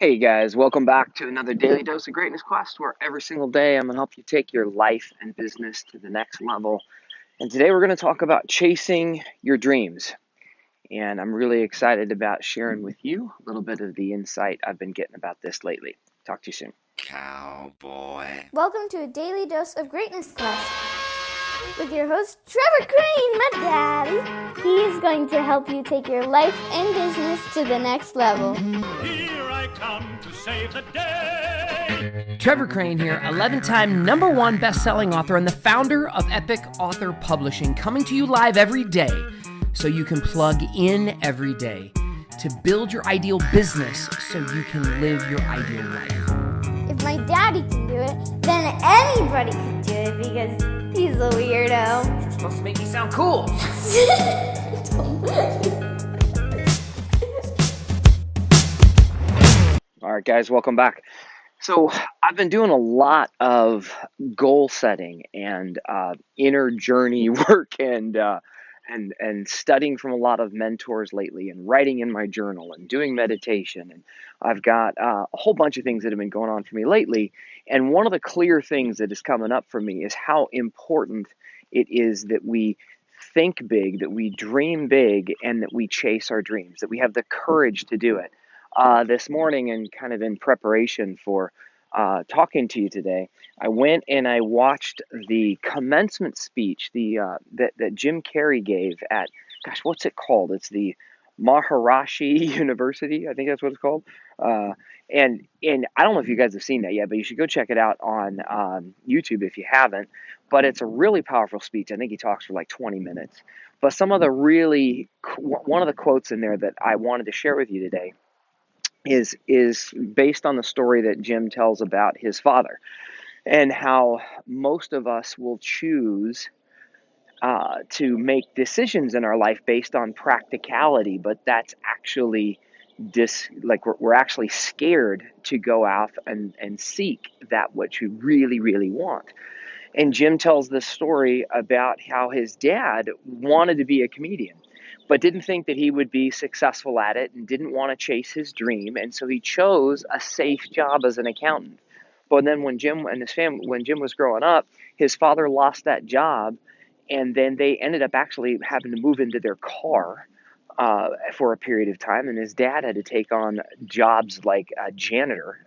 Hey guys, welcome back to another Daily Dose of Greatness Quest, where every single day I'm going to help you take your life and business to the next level. And today we're going to talk about chasing your dreams. And I'm really excited about sharing with you a little bit of the insight I've been getting about this lately. Talk to you soon. Cowboy. Welcome to a Daily Dose of Greatness Quest with your host, Trevor Crane, my daddy. He is going to help you take your life and business to the next level. Here I come to save the day. Trevor Crane here, 11-time #1 best-selling author and the founder of Epic Author Publishing, coming to you live every day so you can plug in every day to build your ideal business so you can live your ideal life. If my daddy can do it, then anybody can do it because he's a weirdo. You're supposed to make me sound cool. All right, guys, welcome back. So I've been doing a lot of goal setting and inner journey work and studying from a lot of mentors lately and writing in my journal and doing meditation. And I've got a whole bunch of things that have been going on for me lately. And one of the clear things that is coming up for me is how important it is that we think big, that we dream big, and that we chase our dreams, that we have the courage to do it. This morning, and kind of in preparation for talking to you today, I went and I watched the commencement speech that Jim Carrey gave at, gosh, what's it called? It's the Maharishi University, I think that's what it's called. And I don't know if you guys have seen that yet, but you should go check it out on YouTube if you haven't. But it's a really powerful speech. I think he talks for like 20 minutes. But some of the one of the quotes in there that I wanted to share with you today is based on the story that Jim tells about his father and how most of us will choose to make decisions in our life based on practicality, but that's actually we're actually scared to go out and seek that which you really, really want. And Jim tells this story about how his dad wanted to be a comedian, but didn't think that he would be successful at it and didn't want to chase his dream. And so he chose a safe job as an accountant. But then when Jim was growing up, his father lost that job. And then they ended up actually having to move into their car for a period of time. And his dad had to take on jobs like a janitor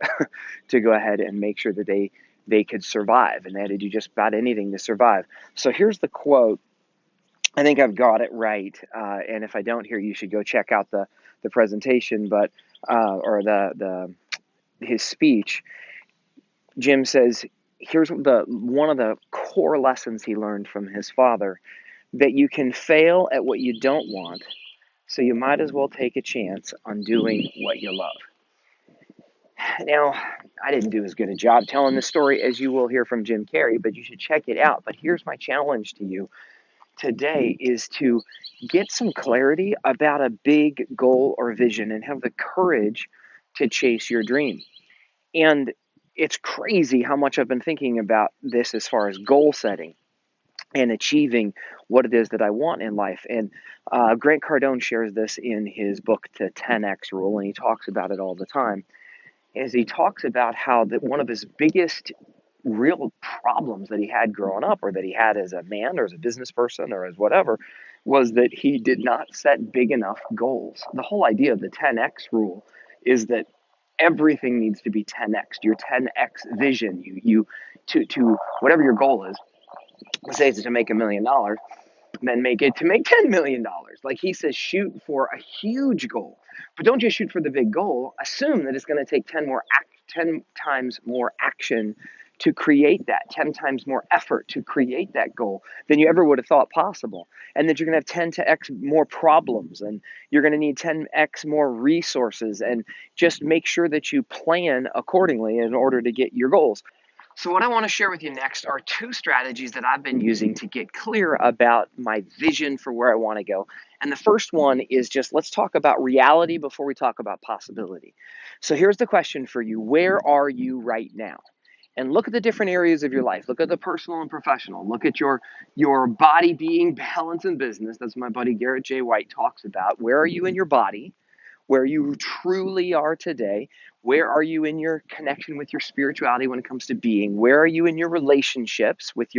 to go ahead and make sure that they could survive. And they had to do just about anything to survive. So here's the quote. I think I've got it right, and if I don't here, you should go check out the presentation, but or his speech. Jim says, here's one of the core lessons he learned from his father: that you can fail at what you don't want, so you might as well take a chance on doing what you love. Now, I didn't do as good a job telling this story as you will hear from Jim Carrey, but you should check it out. But here's my challenge to you today is to get some clarity about a big goal or vision and have the courage to chase your dream. And it's crazy how much I've been thinking about this as far as goal setting and achieving what it is that I want in life. And Grant Cardone shares this in his book, The 10X Rule, and he talks about it all the time. As he talks about how that one of his biggest real problems that he had growing up, or that he had as a man or as a business person or as whatever, was that he did not set big enough goals. The whole idea of the 10X rule is that everything needs to be 10X. Your 10X vision, to whatever your goal is, say it's to make $1 million, then make it to make $10 million. Like he says, shoot for a huge goal, but don't just shoot for the big goal. Assume that it's going to take 10 times more action to create that, 10 times more effort to create that goal than you ever would have thought possible. And that you're going to have 10x more problems, and you're going to need 10x more resources, and just make sure that you plan accordingly in order to get your goals. So what I want to share with you next are 2 strategies that I've been using to get clear about my vision for where I want to go. And the first one is just, let's talk about reality before we talk about possibility. So here's the question for you. Where are you right now? And look at the different areas of your life. Look at the personal and professional. Look at your body, being, balance, and business. That's what my buddy Garrett J. White talks about. Where are you in your body? where you truly are today. Where are you in your connection with your spirituality when it comes to being? Where are you in your relationships with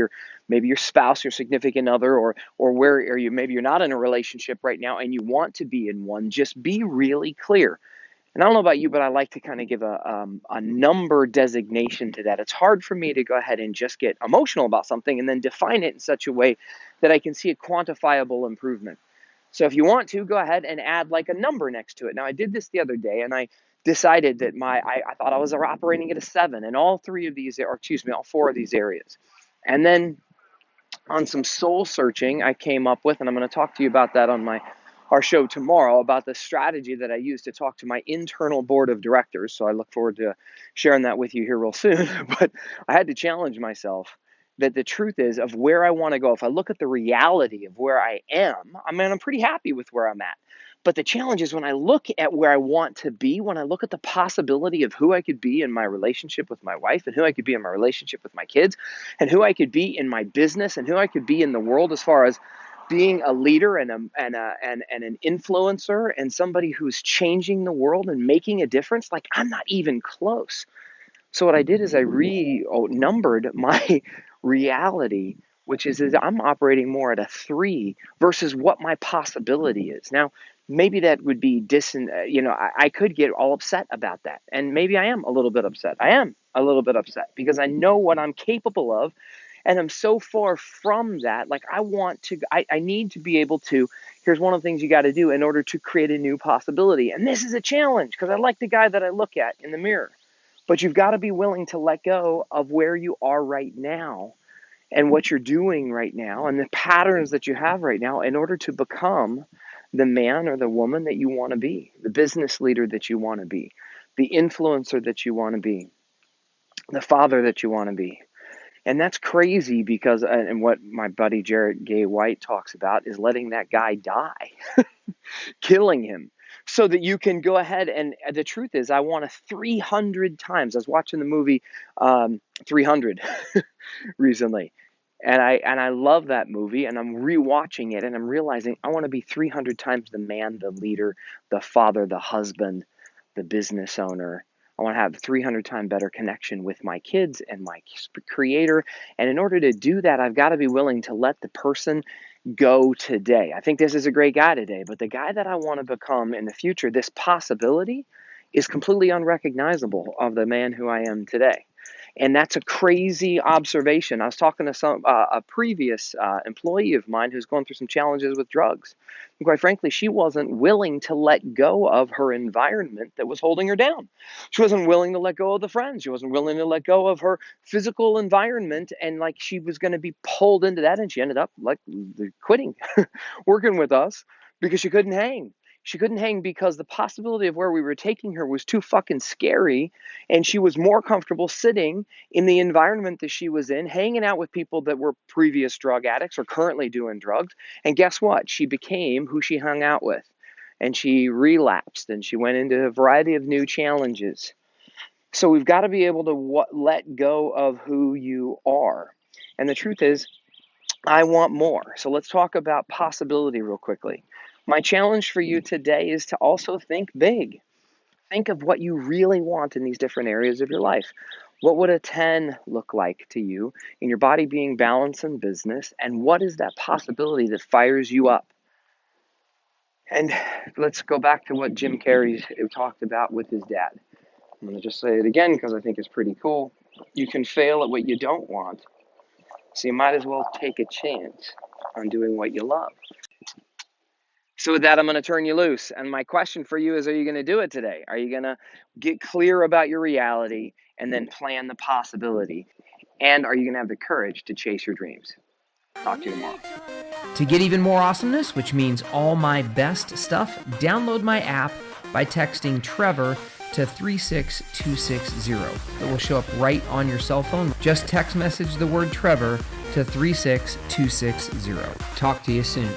maybe your spouse, your significant other, or where are you? Maybe you're not in a relationship right now and you want to be in one. Just be really clear. And I don't know about you, but I like to kind of give a number designation to that. It's hard for me to go ahead and just get emotional about something and then define it in such a way that I can see a quantifiable improvement. So if you want to, go ahead and add like a number next to it. Now, I did this the other day, and I decided that I thought I was operating at a 7 in all four of these areas. And then on some soul searching, I came up with, and I'm going to talk to you about that on our show tomorrow, about the strategy that I use to talk to my internal board of directors. So I look forward to sharing that with you here real soon. But I had to challenge myself that the truth is of where I want to go. If I look at the reality of where I am, I'm pretty happy with where I'm at. But the challenge is when I look at where I want to be, when I look at the possibility of who I could be in my relationship with my wife, and who I could be in my relationship with my kids, and who I could be in my business, and who I could be in the world as far as being a leader and an influencer and somebody who's changing the world and making a difference, like I'm not even close. So what I did is I numbered my reality, which is I'm operating more at a 3 versus what my possibility is. Now, maybe that would be I could get all upset about that. And maybe I am a little bit upset. I am a little bit upset because I know what I'm capable of. And I'm so far from that. Like I need to be able to, here's one of the things you got to do in order to create a new possibility. And this is a challenge because I like the guy that I look at in the mirror. But you've got to be willing to let go of where you are right now and what you're doing right now and the patterns that you have right now in order to become the man or the woman that you want to be, the business leader that you want to be, the influencer that you want to be, the father that you want to be. And that's crazy because, and what my buddy Jarrett Gay White talks about is letting that guy die, killing him, so that you can go ahead. And the truth is, I want to 300 times. I was watching the movie 300 recently, and I love that movie, and I'm rewatching it, and I'm realizing I want to be 300 times the man, the leader, the father, the husband, the business owner. I want to have 300 times better connection with my kids and my creator. And in order to do that, I've got to be willing to let the person go today. I think this is a great guy today, but the guy that I want to become in the future, this possibility is completely unrecognizable of the man who I am today. And that's a crazy observation. I was talking to a previous employee of mine who's going through some challenges with drugs. And quite frankly, she wasn't willing to let go of her environment that was holding her down. She wasn't willing to let go of the friends. She wasn't willing to let go of her physical environment. And like she was going to be pulled into that. And she ended up like quitting working with us because she couldn't hang. She couldn't hang because the possibility of where we were taking her was too fucking scary. And she was more comfortable sitting in the environment that she was in, hanging out with people that were previous drug addicts or currently doing drugs. And guess what? She became who she hung out with. And she relapsed and she went into a variety of new challenges. So we've got to be able to let go of who you are. And the truth is, I want more. So let's talk about possibility real quickly. My challenge for you today is to also think big. Think of what you really want in these different areas of your life. What would a 10 look like to you in your body being balanced in business? And what is that possibility that fires you up? And let's go back to what Jim Carrey talked about with his dad. I'm going to just say it again because I think it's pretty cool. You can fail at what you don't want. So you might as well take a chance on doing what you love. So with that, I'm going to turn you loose. And my question for you is, are you going to do it today? Are you going to get clear about your reality and then plan the possibility? And are you going to have the courage to chase your dreams? Talk to you tomorrow. To get even more awesomeness, which means all my best stuff, download my app by texting Trevor to 36260. It will show up right on your cell phone. Just text message the word Trevor to 36260. Talk to you soon.